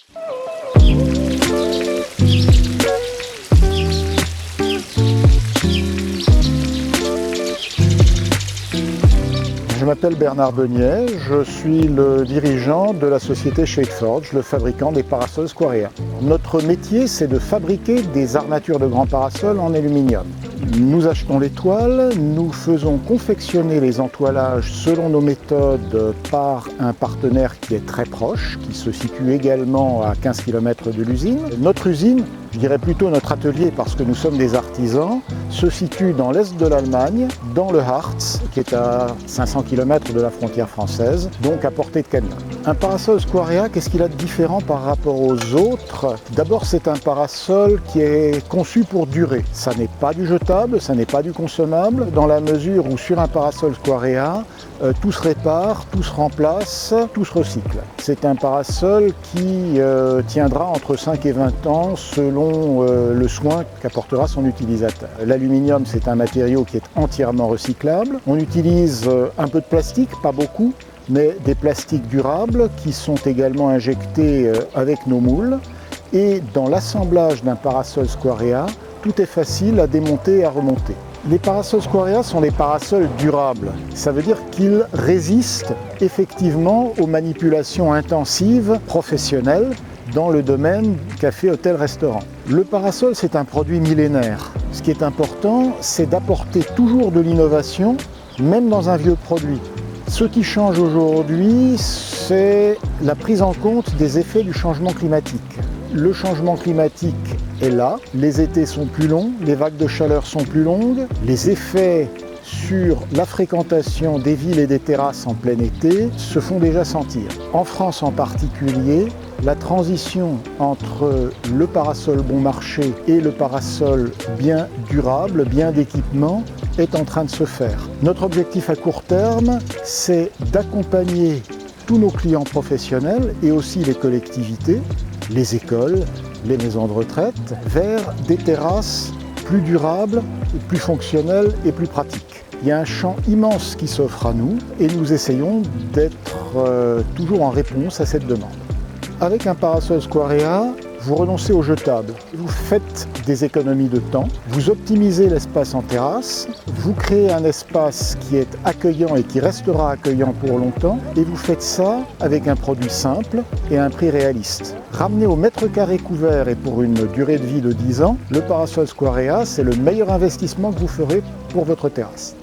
Je m'appelle Bernard Beugnet, je suis le dirigeant de la société Shadeforge, le fabricant des parasols Squarea. Notre métier, c'est de fabriquer des armatures de grands parasols en aluminium. Nous achetons les toiles, nous faisons confectionner les entoilages selon nos méthodes par un partenaire qui est très proche, qui se situe également à 15 km de l'usine. Notre usine, je dirais plutôt notre atelier parce que nous sommes des artisans, se situe dans l'est de l'Allemagne, dans le Harz, qui est à 500 km de la frontière française, donc à portée de camion. Un parasol Squarea, qu'est-ce qu'il a de différent par rapport aux autres? D'abord, c'est un parasol qui est conçu pour durer. Ça n'est pas du jetable, ça n'est pas du consommable, dans la mesure où sur un parasol Squarea, tout se répare, tout se remplace, tout se recycle. C'est un parasol qui tiendra entre 5 et 20 ans selon le soin qu'apportera son utilisateur. L'aluminium, c'est un matériau qui est entièrement recyclable. On utilise un peu de plastique, pas beaucoup, mais des plastiques durables qui sont également injectés avec nos moules. Et dans l'assemblage d'un parasol Squarea, tout est facile à démonter et à remonter. Les parasols Squarea sont des parasols durables. Ça veut dire qu'ils résistent effectivement aux manipulations intensives professionnelles dans le domaine café, hôtel, restaurant. Le parasol, c'est un produit millénaire. Ce qui est important, c'est d'apporter toujours de l'innovation, même dans un vieux produit. Ce qui change aujourd'hui, c'est la prise en compte des effets du changement climatique. Le changement climatique est là, les étés sont plus longs, les vagues de chaleur sont plus longues, les effets sur la fréquentation des villes et des terrasses en plein été se font déjà sentir. En France en particulier, la transition entre le parasol bon marché et le parasol bien durable, bien d'équipement, est en train de se faire. Notre objectif à court terme, c'est d'accompagner tous nos clients professionnels et aussi les collectivités, les écoles, les maisons de retraite, vers des terrasses plus durables, plus fonctionnelles et plus pratiques. Il y a un champ immense qui s'offre à nous et nous essayons d'être toujours en réponse à cette demande. Avec un parasol Squarea, vous renoncez au jetable, vous faites des économies de temps, vous optimisez l'espace en terrasse, vous créez un espace qui est accueillant et qui restera accueillant pour longtemps, et vous faites ça avec un produit simple et un prix réaliste. Ramené au mètre carré couvert et pour une durée de vie de 10 ans, le parasol Squarea, c'est le meilleur investissement que vous ferez pour votre terrasse.